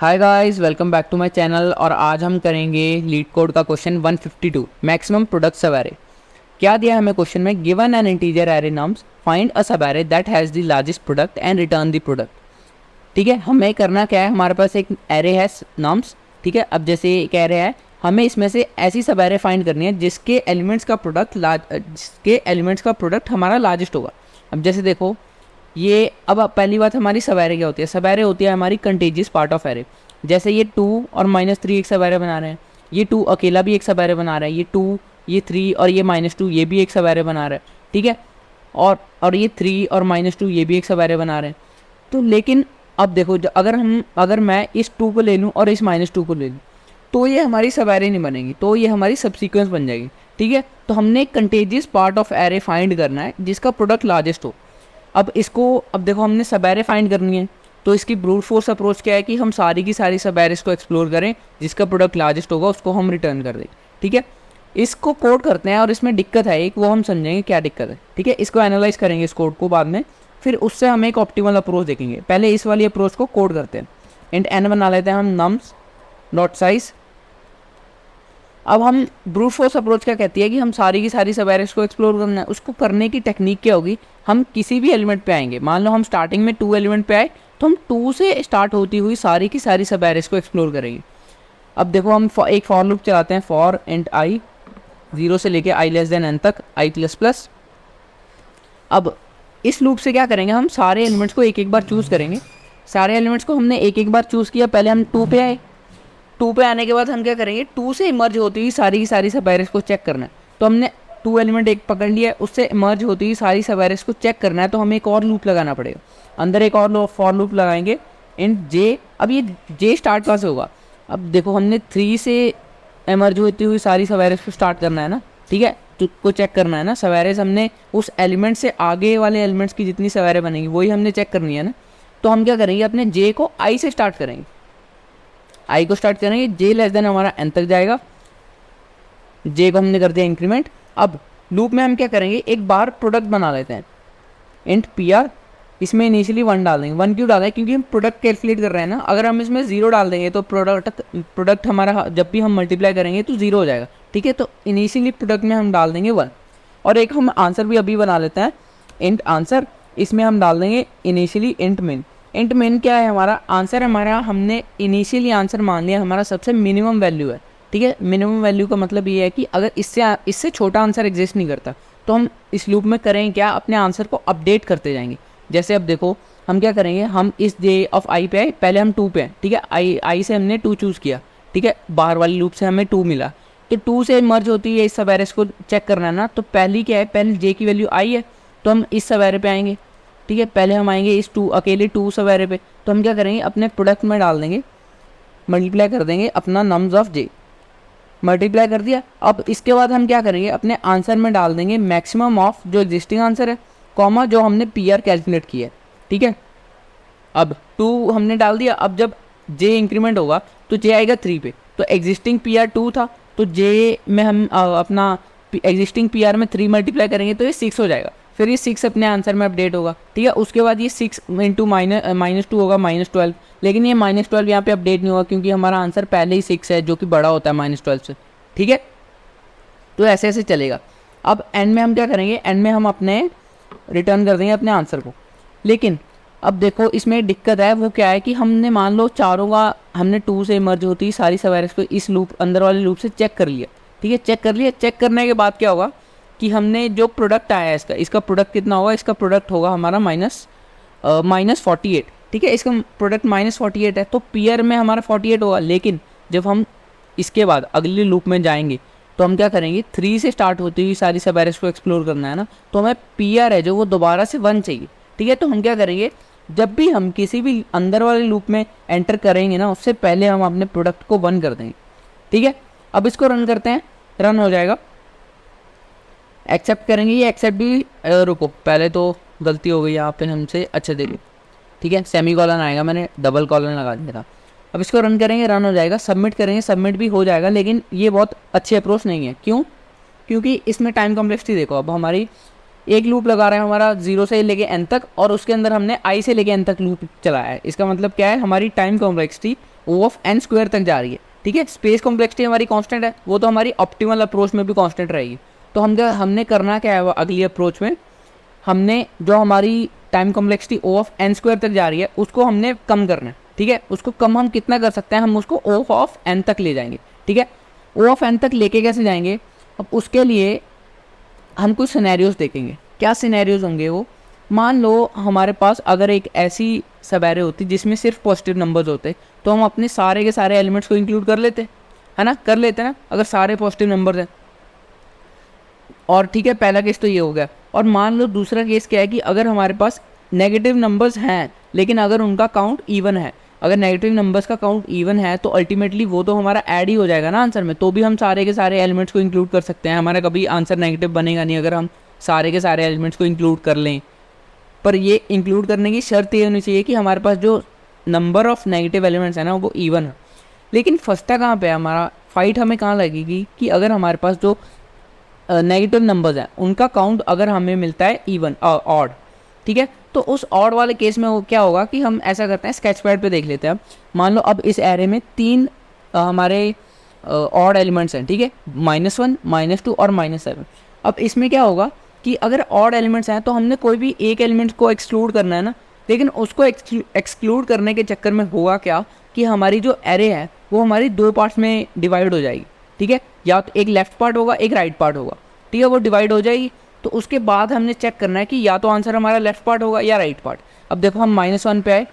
Hi guys, welcome back to my channel. और आज हम करेंगे लीड कोड का question 152 maximum product subarray. क्या दिया है हमें क्वेश्चन में? Given an integer array nums, find a subarray that has the largest product and return the product. ठीक है, हमें करना क्या है, हमारे पास एक एरे है नम्स। ठीक है, अब जैसे एक एरे है, हमें इसमें से ऐसी सब एरे फाइंड करनी है जिसके एलिमेंट्स का प्रोडक्ट हमारा लार्जेस्ट होगा। अब जैसे देखो, ये अब पहली बात हमारी सब एरे क्या होती है? सब एरे होती है हमारी कंटेजियस पार्ट ऑफ एरे। जैसे ये 2 और -3 एक सब एरे बना रहे हैं, ये 2 अकेला भी एक सब एरे बना रहा है, ये 2 ये 3 और ये -2 ये भी एक सब एरे बना रहा है। ठीक है, और ये 3 और -2 ये भी एक सब एरे बना रहे हैं। तो लेकिन अब देखो, अगर मैं इस 2 को ले लूँ और इस -2 को ले लूँ, तो ये हमारी सब एरे नहीं बनेगी, तो ये हमारी सब सीक्वेंस बन जाएगी। ठीक है, तो हमने contagious part of array find करना है जिसका प्रोडक्ट लार्जेस्ट हो। अब देखो, हमने सब एरे फाइंड करनी है, तो इसकी ब्रूट फोर्स अप्रोच क्या है कि हम सारी की सारी सब एरेस को एक्सप्लोर करें, जिसका प्रोडक्ट लार्जेस्ट होगा उसको हम रिटर्न कर दें। ठीक है, इसको कोड करते हैं और इसमें दिक्कत है एक, वो हम समझेंगे क्या दिक्कत है। ठीक है, इसको एनालाइज करेंगे इस कोड को बाद में, फिर उससे हम एक ऑप्टिमल अप्रोच देखेंगे। पहले इस वाली अप्रोच को कोड करते हैं। इंट एन बना लेते हैं हम नम्स डॉट साइज। अब हम ब्रूट फोर्स अप्रोच क्या कहती है कि हम सारी की सारी सब एरेस को एक्सप्लोर करना है। उसको करने की टेक्निक क्या होगी? हम किसी भी एलिमेंट पे आएंगे, मान लो हम स्टार्टिंग में 2 एलिमेंट पे आए, तो हम 2 से स्टार्ट होती हुई सारी की सारी सब एरेस को एक्सप्लोर करेंगे। अब देखो, हम एक फॉर लूप चलाते हैं, फॉर इंट आई 0 से लेके i लेस देन n तक i++। अब इस लूप से क्या करेंगे, हम सारे एलिमेंट्स को एक एक बार चूज़ करेंगे। सारे एलिमेंट्स को हमने एक एक बार चूज़ किया। पहले हम 2 पे आए, 2 पे आने के बाद हम क्या करेंगे, 2 से इमर्ज होती हुई सारी की सारी सब एरेस को चेक करना है। तो हमने 2 एलिमेंट एक पकड़ लिया है, उससे इमर्ज होती हुई सारी सब एरेस को चेक करना है, तो हमें एक और लूप लगाना पड़ेगा। अंदर एक और फॉर लूप लगाएंगे इंट जे। अब ये जे स्टार्ट कहाँ से होगा? अब देखो, हमने 3 से इमर्ज होती हुई सारी सब एरेस को स्टार्ट करना है ना। ठीक है, को चेक करना है ना। सब एरेस हमने उस एलिमेंट से आगे वाले एलिमेंट्स की जितनी सब एरे बनेगी वही हमने चेक करनी है ना। तो हम क्या करेंगे, अपने जे को आई से स्टार्ट करेंगे। आई को स्टार्ट करेंगे, जे लेस देन हमारा एन तक जाएगा। जे को हमने कर दिया इंक्रीमेंट। अब लूप में हम क्या करेंगे, एक बार प्रोडक्ट बना लेते हैं इंट पी आर। इसमें इनिशियली 1 डाल देंगे। 1 क्यों डाला है? क्योंकि हम प्रोडक्ट कैलकुलेट कर रहे हैं ना। अगर हम इसमें 0 डाल देंगे तो प्रोडक्ट हमारा जब भी हम मल्टीप्लाई करेंगे तो 0 हो जाएगा। ठीक है, तो इनिशियली प्रोडक्ट में हम डाल देंगे 1। और एक हम आंसर भी अभी बना लेते हैं इंट आंसर। इसमें हम डाल देंगे इनिशियली इंट मिन। इंट मिन क्या है? हमारा आंसर, हमने इनिशियली आंसर मान लिया हमारा सबसे मिनिमम वैल्यू है। ठीक है, मिनिमम वैल्यू का मतलब ये है कि अगर इससे छोटा आंसर एग्जिस्ट नहीं करता, तो हम इस लूप में करेंगे क्या, अपने आंसर को अपडेट करते जाएंगे। जैसे अब देखो, हम क्या करेंगे, हम इस जे ऑफ आई पे आए, पहले हम 2 पे हैं। ठीक है, आई से हमने 2 चूज़ किया। ठीक है, बाहर वाली लूप से हमें 2 मिला, तो 2 से मर्ज होती है इस सब एरेस को चेक करना है ना। तो पहली क्या है, पहले जे की वैल्यू आई है, तो हम इस सब एरे पे आएंगे। ठीक है, पहले हम आएंगे इस अकेले 2 सब एरे पे, तो हम क्या करेंगे, अपने प्रोडक्ट में डाल देंगे, मल्टीप्लाई कर देंगे अपना नम्स ऑफ जे। मल्टीप्लाई कर दिया। अब इसके बाद हम क्या करेंगे, अपने आंसर में डाल देंगे मैक्सिमम ऑफ जो एग्जिस्टिंग आंसर है, कॉमा जो हमने पी आर कैलकुलेट किया है। ठीक है, अब 2 हमने डाल दिया। अब जब जे इंक्रीमेंट होगा तो जे आएगा 3 पे, तो एग्जिस्टिंग पी आर 2 था, तो जे में हम अपना एग्जिस्टिंग पी आर में 3 मल्टीप्लाई करेंगे तो ये 6 हो जाएगा। फिर ये 6 अपने आंसर में अपडेट होगा। ठीक है, उसके बाद ये 6 इंटू -2 होगा -12। लेकिन ये -12 यहाँ पे अपडेट नहीं होगा क्योंकि हमारा आंसर पहले ही 6 है, जो कि बड़ा होता है -12 से। ठीक है, तो ऐसे ऐसे चलेगा। अब एंड में हम क्या करेंगे, एंड में हम अपने रिटर्न कर देंगे अपने आंसर को। लेकिन अब देखो, इसमें एक दिक्कत है, वो क्या है कि हमने मान लो चारों का हमने 2 से इमर्ज होती सारी सब एरेस को इस लूप, अंदर वाले लूप से चेक कर लिया। ठीक है, चेक कर लिया। चेक करने के बाद क्या होगा कि हमने जो प्रोडक्ट आया है इसका प्रोडक्ट कितना होगा, इसका प्रोडक्ट होगा हमारा -48। ठीक है, इसका प्रोडक्ट -48 है, तो पी आर में हमारा 48 होगा। लेकिन जब हम इसके बाद अगले लूप में जाएंगे तो हम क्या करेंगे, 3 से स्टार्ट होती हुई सारी सब एरेस को एक्सप्लोर करना है ना, तो हमें पी आर है जो वो दोबारा से 1 चाहिए। ठीक है, तो हम क्या करेंगे, जब भी हम किसी भी अंदर वाले लूप में एंटर करेंगे ना, उससे पहले हम अपने प्रोडक्ट को 1 कर देंगे। ठीक है, अब इसको रन करते हैं, रन हो जाएगा। एक्सेप्ट करेंगे, ये एक्सेप्ट भी रुको, पहले तो गलती हो गई यहाँ पे हमसे। अच्छा देखो, ठीक है, सेमी कॉलन आएगा, मैंने डबल कॉलन लगा दिया था। अब इसको रन करेंगे, रन हो जाएगा। सबमिट करेंगे, सबमिट भी हो जाएगा। लेकिन ये बहुत अच्छी अप्रोच नहीं है। क्यों? क्योंकि इसमें टाइम कॉम्प्लेक्सिटी देखो, अब हमारी एक लूप लगा रहे हैं हमारा 0 से लेके n तक, और उसके अंदर हमने i से लेके n तक लूप चलाया है। इसका मतलब क्या है, हमारी time complexity O of n square तक जा रही है, ठीक है। स्पेस कॉम्प्लेक्सिटी हमारी कांस्टेंट है, वो तो हमारी ऑप्टिमल अप्रोच में भी कांस्टेंट रहेगी। तो हमने करना क्या है अगली अप्रोच में, हमने जो हमारी time complexity O of n square तक जा रही है उसको हमने कम करना है, ठीक है। उसको कम हम कितना कर सकते हैं, हम उसको O ऑफ n तक ले जाएंगे, ठीक है। O ऑफ n तक लेके कैसे जाएंगे, अब उसके लिए हम कुछ सिनेरियोज देखेंगे। क्या सिनेरियोज होंगे वो, मान लो हमारे पास अगर एक ऐसी सब एरे होती जिसमें सिर्फ पॉजिटिव नंबर्स होते तो हम अपने सारे के सारे एलिमेंट्स को इंक्लूड कर लेते, है ना, कर लेते ना, अगर सारे पॉजिटिव नंबर्स हैं। और ठीक है, पहला केस तो ये हो गया। और मान लो दूसरा केस क्या है कि अगर हमारे पास नेगेटिव नंबर्स हैं लेकिन अगर उनका काउंट इवन है, अगर नेगेटिव नंबर्स का काउंट इवन है तो अल्टीमेटली वो तो हमारा ऐड ही हो जाएगा ना आंसर में, तो भी हम सारे के सारे एलिमेंट्स को इंक्लूड कर सकते हैं, हमारा कभी आंसर नेगेटिव बनेगा नहीं अगर हम सारे के सारे एलिमेंट्स को इंक्लूड कर लें। पर ये इंक्लूड करने की शर्त ये होनी चाहिए कि हमारे पास जो नंबर ऑफ नेगेटिव एलिमेंट्स है ना वो इवन है। लेकिन फंसता कहाँ पे है हमारा फाइट, हमें कहाँ लगेगी कि अगर हमारे पास जो नेगेटिव नंबर्स हैं उनका काउंट अगर हमें मिलता है इवन ऑड, ठीक है, तो उस ऑड वाले केस में वो क्या होगा कि हम ऐसा करते हैं, स्केच पैड पे देख लेते हैं। मान लो अब इस एरे में 3 हमारे ऑड एलिमेंट्स हैं, ठीक है, -1, -2 और -7। अब इसमें क्या होगा कि अगर ऑड एलिमेंट्स हैं तो हमने कोई भी एक एलिमेंट को एक्सक्लूड करना है ना, लेकिन उसको एक्सक्लूड करने के चक्कर में होगा क्या कि हमारी जो एरे है वो हमारी 2 पार्ट्स में डिवाइड हो जाएगी, ठीक है, या तो एक लेफ्ट पार्ट होगा एक राइट पार्ट होगा, ठीक है, वो डिवाइड हो जाएगी। तो उसके बाद हमने चेक करना है कि या तो आंसर हमारा लेफ्ट पार्ट होगा या राइट पार्ट। अब देखो हम -1 पे आए,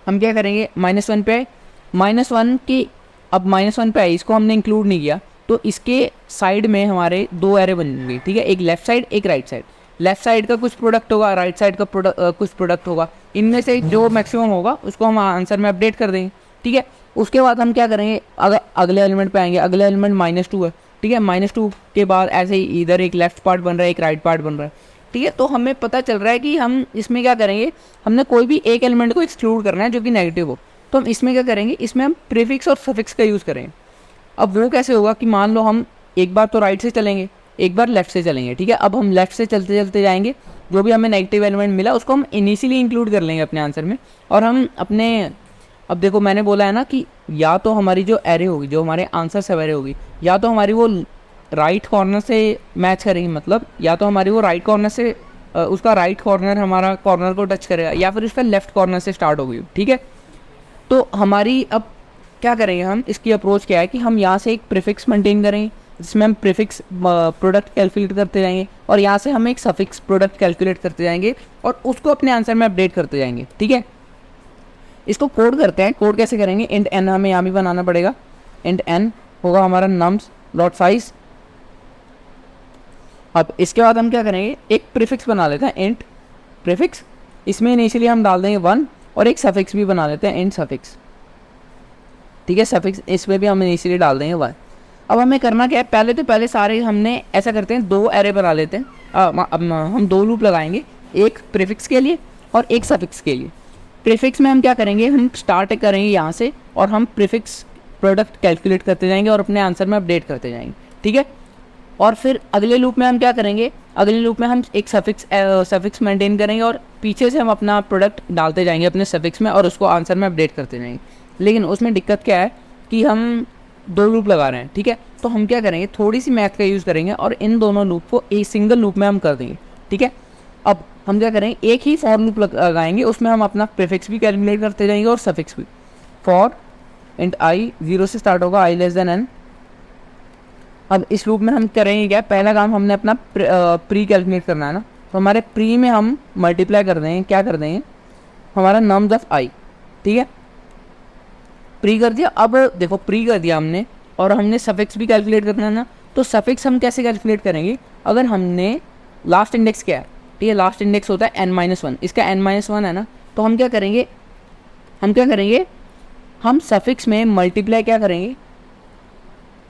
हम क्या करेंगे, -1 पे आए, -1 की अब -1 पे आए, इसको हमने इंक्लूड नहीं किया तो इसके साइड में हमारे 2 एरे बनेंगे, ठीक है, एक लेफ्ट साइड एक राइट साइड। लेफ्ट साइड का कुछ प्रोडक्ट होगा, राइट साइड का कुछ प्रोडक्ट होगा, इनमें से जो मैक्सिमम होगा उसको हम आंसर में अपडेट कर देंगे, ठीक है। उसके बाद हम क्या करेंगे, अगर अगले एलिमेंट पे आएंगे, अगले एलिमेंट -2 है, ठीक है, -2 के बाद ऐसे ही इधर एक लेफ्ट पार्ट बन रहा है एक राइट पार्ट बन रहा है, ठीक है। तो हमें पता चल रहा है कि हम इसमें क्या करेंगे, हमने कोई भी एक एलिमेंट को एक्सक्लूड करना है जो कि नेगेटिव हो, तो हम इसमें क्या करेंगे, इसमें हम प्रीफिक्स और सफिक्स का यूज़ करेंगे। अब वो कैसे होगा कि मान लो हम एक बार तो राइट से चलेंगे एक बार लेफ्ट से चलेंगे, ठीक है। अब हम लेफ्ट से चलते चलते जाएंगे, जो भी हमें नेगेटिव एलिमेंट मिला उसको हम इनिशियली इंक्लूड कर लेंगे अपने आंसर में। और हम अपने, अब देखो मैंने बोला है ना कि या तो हमारी जो एरे होगी, जो हमारे आंसर सब एरे होगी, या तो हमारी वो राइट कॉर्नर से मैच करेगी, मतलब या तो हमारी वो राइट कॉर्नर से उसका राइट कॉर्नर हमारा कॉर्नर को टच करेगा या फिर उसका लेफ्ट कॉर्नर से स्टार्ट होगी, ठीक है। तो हमारी अब क्या करेंगे हम, इसकी अप्रोच क्या है कि हम यहाँ से एक प्रीफिक्स मेंटेन करेंगे जिसमें हम प्रीफिक्स प्रोडक्ट कैलकुलेट करते जाएंगे और यहाँ से हम एक सफिक्स प्रोडक्ट कैलकुलेट करते जाएंगे और उसको अपने आंसर में अपडेट करते जाएंगे, ठीक है। इसको कोड करते हैं, कोड कैसे करेंगे, इंट n हमें यहाँ भी बनाना पड़ेगा, इंट n होगा हमारा नम्स डॉट साइज। अब इसके बाद हम क्या करेंगे, एक प्रीफिक्स बना लेते हैं इंट प्रीफिक्स, इसमें इनिशियली हम डाल देंगे 1 और एक सफिक्स भी बना लेते हैं इंट सफिक्स, ठीक है, सफिक्स इसमें भी हम इनिशियली डाल देंगे 1। अब हमें करना क्या है, पहले सारे हमने ऐसा करते हैं 2 एरे बना लेते हैं। अब हम 2 लूप लगाएंगे, एक प्रीफिक्स के लिए और एक सफिक्स के लिए। प्रीफिक्स में हम क्या करेंगे, हम स्टार्ट करेंगे यहाँ से और हम प्रीफिक्स प्रोडक्ट कैलकुलेट करते जाएंगे और अपने आंसर में अपडेट करते जाएंगे, ठीक है। और फिर अगले लूप में हम क्या करेंगे, अगले लूप में हम एक सफिक्स मेंटेन करेंगे और पीछे से हम अपना प्रोडक्ट डालते जाएंगे अपने सफिक्स में और उसको आंसर में अपडेट करते जाएंगे। लेकिन उसमें दिक्कत क्या है कि हम 2 लूप लगा रहे हैं, ठीक है। तो हम क्या करेंगे, थोड़ी सी मैथ का यूज़ करेंगे और इन दोनों लूप को एक सिंगल लूप में हम कर देंगे, ठीक है। अब हम क्या करेंगे, एक ही फॉर लूप लगाएंगे, उसमें हम अपना प्रीफिक्स भी कैलकुलेट करते जाएंगे और सफिक्स भी। फॉर इंट i 0 से स्टार्ट होगा, i लेस देन n। अब इस लूप में हम करेंगे क्या, पहला काम हमने अपना प्री कैलकुलेट करना है ना, तो हमारे प्री में हम मल्टीप्लाई कर देंगे, क्या कर देंगे, हमारा नम्स ऑफ i, ठीक है, प्री कर दिया। अब देखो प्री कर दिया हमने और हमने सफिक्स भी कैलकुलेट करना है ना, तो सफिक्स हम कैसे कैलकुलेट करेंगे, अगर हमने लास्ट इंडेक्स क्या है, ठीक है, लास्ट इंडेक्स होता है n-1, इसका n-1 है ना, तो हम क्या करेंगे, हम सफिक्स में मल्टीप्लाई क्या करेंगे,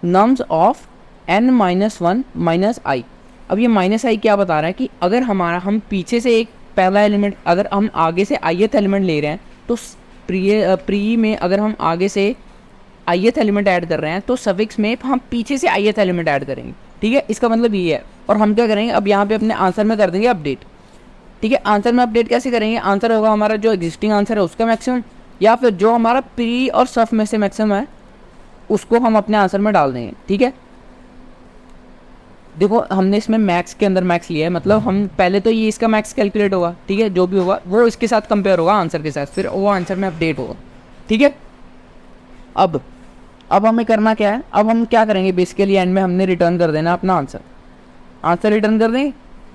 nums of n-1 minus i। अब ये माइनस i क्या बता रहा है कि अगर हम पीछे से एक पहला एलिमेंट, अगर हम आगे से ith एलिमेंट ले रहे हैं तो प्री में अगर हम आगे से ith एलिमेंट ऐड कर रहे हैं तो सफिक्स में हम पीछे से ith एलिमेंट ऐड करेंगे, ठीक है, इसका मतलब ये है। और हम क्या करेंगे, अब यहाँ पे अपने आंसर में कर देंगे अपडेट, ठीक है। आंसर में अपडेट कैसे करेंगे, आंसर होगा हमारा जो एग्जिस्टिंग आंसर है उसका मैक्सिमम या फिर जो हमारा प्री और सफ में से मैक्सिमम है उसको हम अपने आंसर में डाल देंगे। ठीक है, देखो हमने इसमें मैक्स के अंदर मैक्स लिया है, मतलब हम पहले तो ये इसका मैक्स कैलकुलेट होगा। ठीक है, जो भी होगा वो इसके साथ कंपेयर होगा आंसर के साथ, फिर वो आंसर में अपडेट होगा। ठीक है, अब हमें करना क्या है, अब हम क्या करेंगे, बेसिकली एंड में हमने रिटर्न कर देना अपना आंसर रिटर्न कर देंगे।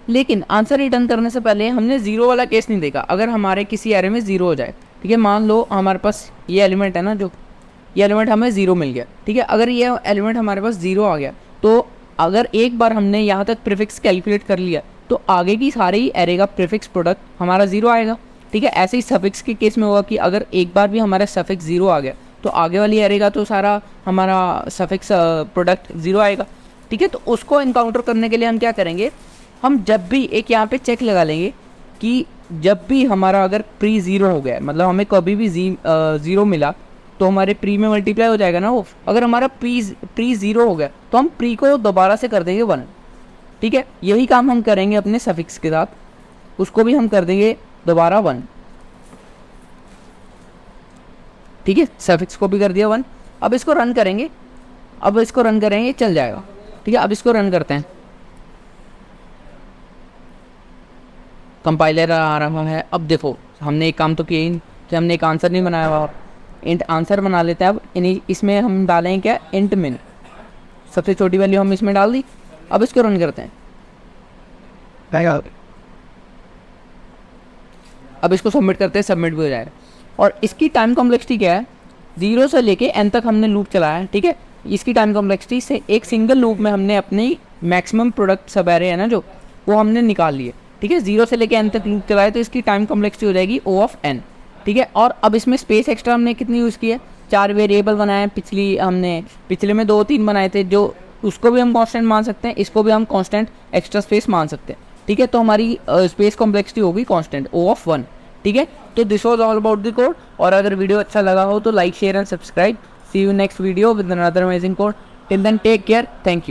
लेकिन आंसर रिटर्न करने से पहले हमने जीरो वाला केस नहीं देखा। अगर हमारे किसी एरे में जीरो हो जाए, ठीक है, मान लो हमारे पास ये एलिमेंट है ना, जो ये एलिमेंट हमें जीरो मिल गया। ठीक है, अगर ये एलिमेंट हमारे पास जीरो आ गया तो अगर एक बार हमने यहाँ तक प्रीफिक्स कैलकुलेट कर लिया तो आगे की सारे ही एरे का प्रीफिक्स प्रोडक्ट हमारा जीरो आएगा। ठीक है, ऐसे ही सफिक्स के केस में होगा कि अगर एक बार भी हमारा सफिक्स जीरो आ गया तो आगे वाली एरे का तो सारा हमारा सफिक्स प्रोडक्ट जीरो आएगा। ठीक है, तो उसको इनकाउंटर करने के लिए हम क्या करेंगे, हम जब भी एक यहाँ पे चेक लगा लेंगे कि जब भी हमारा अगर प्री ज़ीरो हो गया, मतलब हमें कभी भी ज़ीरो मिला तो हमारे प्री में मल्टीप्लाई हो जाएगा ना वो। अगर हमारा प्री ज़ीरो हो गया तो हम प्री को दोबारा से कर देंगे 1। ठीक है, यही काम हम करेंगे अपने सफिक्स के साथ, उसको भी हम कर देंगे दोबारा 1। ठीक है, सफिक्स को भी कर दिया 1। अब इसको रन करेंगे, चल जाएगा। ठीक है, अब इसको रन करते हैं, कंपाइलर आ रहा है। अब देखो हमने एक काम तो किया ही, हमने एक आंसर नहीं बनाया हुआ, इंट आंसर बना लेते हैं। अब इसमें हम डालें क्या, इंट मिन, सबसे छोटी वैल्यू हम इसमें डाल दी। अब इसको रन करते हैं, अब इसको सबमिट करते हैं, सबमिट भी हो जाएगा। और इसकी टाइम कॉम्प्लेक्सिटी क्या है, 0 से लेके n तक हमने लूप चलाया है। ठीक है, इसकी टाइम कॉम्प्लेक्सिटी से एक सिंगल लूप में हमने अपनी मैक्सिमम प्रोडक्ट सब एरे है ना जो, वो हमने निकाल लिए। ठीक है, 0 से लेके n तक लूप चलाए तो इसकी टाइम कॉम्प्लेक्सिटी हो जाएगी O ऑफ n। ठीक है, और अब इसमें स्पेस एक्स्ट्रा हमने कितनी यूज़ की है, 4 वेरिएबल बनाए। पिछले में 2-3 बनाए थे, जो उसको भी हम कांस्टेंट मान सकते हैं, इसको भी हम कांस्टेंट एक्स्ट्रा स्पेस मान सकते हैं। ठीक है, तो हमारी स्पेस कॉम्प्लेक्सिटी होगी कांस्टेंट O ऑफ 1। ठीक है, तो this was all about the code. और अगर वीडियो अच्छा लगा हो तो like, share and subscribe. See you next video with another amazing code. Till then take care, thank you.